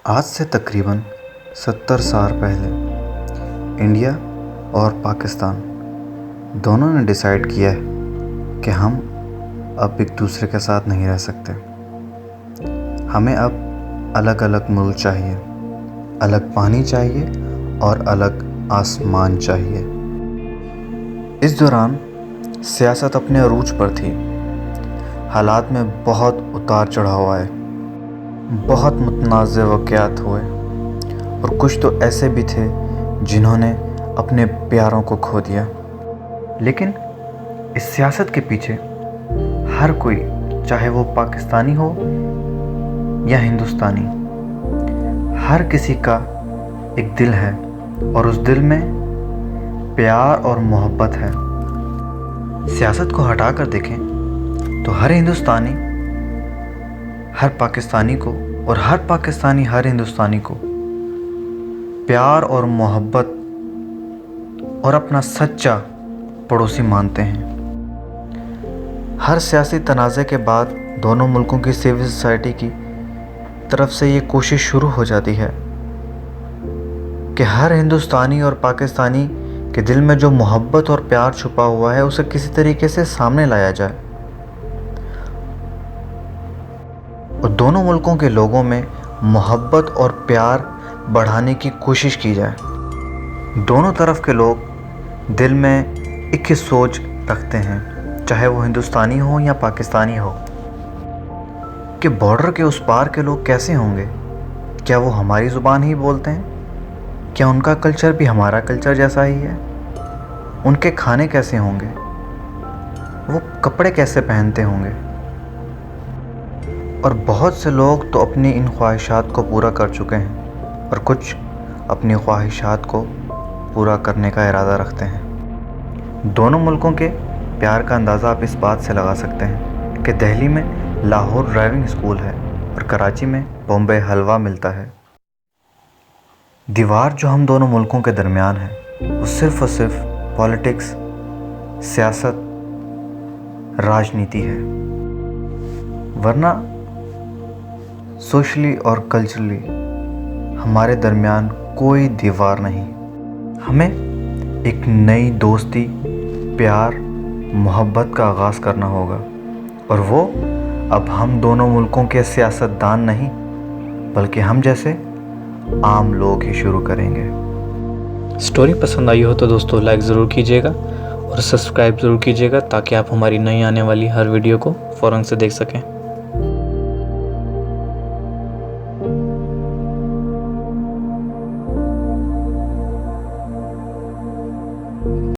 آج سے تقریباً 70 سال پہلے انڈیا اور پاکستان دونوں نے ڈیسائیڈ کیا ہے کہ ہم اب ایک دوسرے کے ساتھ نہیں رہ سکتے. ہمیں اب الگ الگ ملک چاہیے، الگ پانی چاہیے اور الگ آسمان چاہیے. اس دوران سیاست اپنے عروج پر تھی. حالات میں بہت اتار چڑھاؤ آئے، بہت متنازع واقعات ہوئے اور کچھ تو ایسے بھی تھے جنہوں نے اپنے پیاروں کو کھو دیا. لیکن اس سیاست کے پیچھے ہر کوئی، چاہے وہ پاکستانی ہو یا ہندوستانی، ہر کسی کا ایک دل ہے اور اس دل میں پیار اور محبت ہے. سیاست کو ہٹا کر دیکھیں تو ہر ہندوستانی ہر پاکستانی کو اور ہر پاکستانی ہر ہندوستانی کو پیار اور محبت اور اپنا سچا پڑوسی مانتے ہیں. ہر سیاسی تنازع کے بعد دونوں ملکوں کی سول سوسائٹی کی طرف سے یہ کوشش شروع ہو جاتی ہے کہ ہر ہندوستانی اور پاکستانی کے دل میں جو محبت اور پیار چھپا ہوا ہے اسے کسی طریقے سے سامنے لایا جائے اور دونوں ملکوں کے لوگوں میں محبت اور پیار بڑھانے کی کوشش کی جائے. دونوں طرف کے لوگ دل میں ایک ہی سوچ رکھتے ہیں، چاہے وہ ہندوستانی ہو یا پاکستانی ہو، کہ بارڈر کے اس پار کے لوگ کیسے ہوں گے. کیا وہ ہماری زبان ہی بولتے ہیں؟ کیا ان کا کلچر بھی ہمارا کلچر جیسا ہی ہے؟ ان کے کھانے کیسے ہوں گے؟ وہ کپڑے کیسے پہنتے ہوں گے؟ اور بہت سے لوگ تو اپنی ان خواہشات کو پورا کر چکے ہیں اور کچھ اپنی خواہشات کو پورا کرنے کا ارادہ رکھتے ہیں. دونوں ملکوں کے پیار کا اندازہ آپ اس بات سے لگا سکتے ہیں کہ دہلی میں لاہور ڈرائیونگ اسکول ہے اور کراچی میں بامبے حلوہ ملتا ہے. دیوار جو ہم دونوں ملکوں کے درمیان ہے وہ صرف اور صرف پالیٹکس، سیاست، راجنیتی ہے، ورنہ سوشلی اور کلچرلی ہمارے درمیان کوئی دیوار نہیں. ہمیں ایک نئی دوستی، پیار، محبت کا آغاز کرنا ہوگا اور وہ اب ہم دونوں ملکوں کے سیاستدان نہیں بلکہ ہم جیسے عام لوگ ہی شروع کریں گے. سٹوری پسند آئی ہو تو دوستو لائک ضرور کیجیے گا اور سبسکرائب ضرور کیجیے گا تاکہ آپ ہماری نئی آنے والی ہر ویڈیو کو فوراً سے دیکھ سکیں.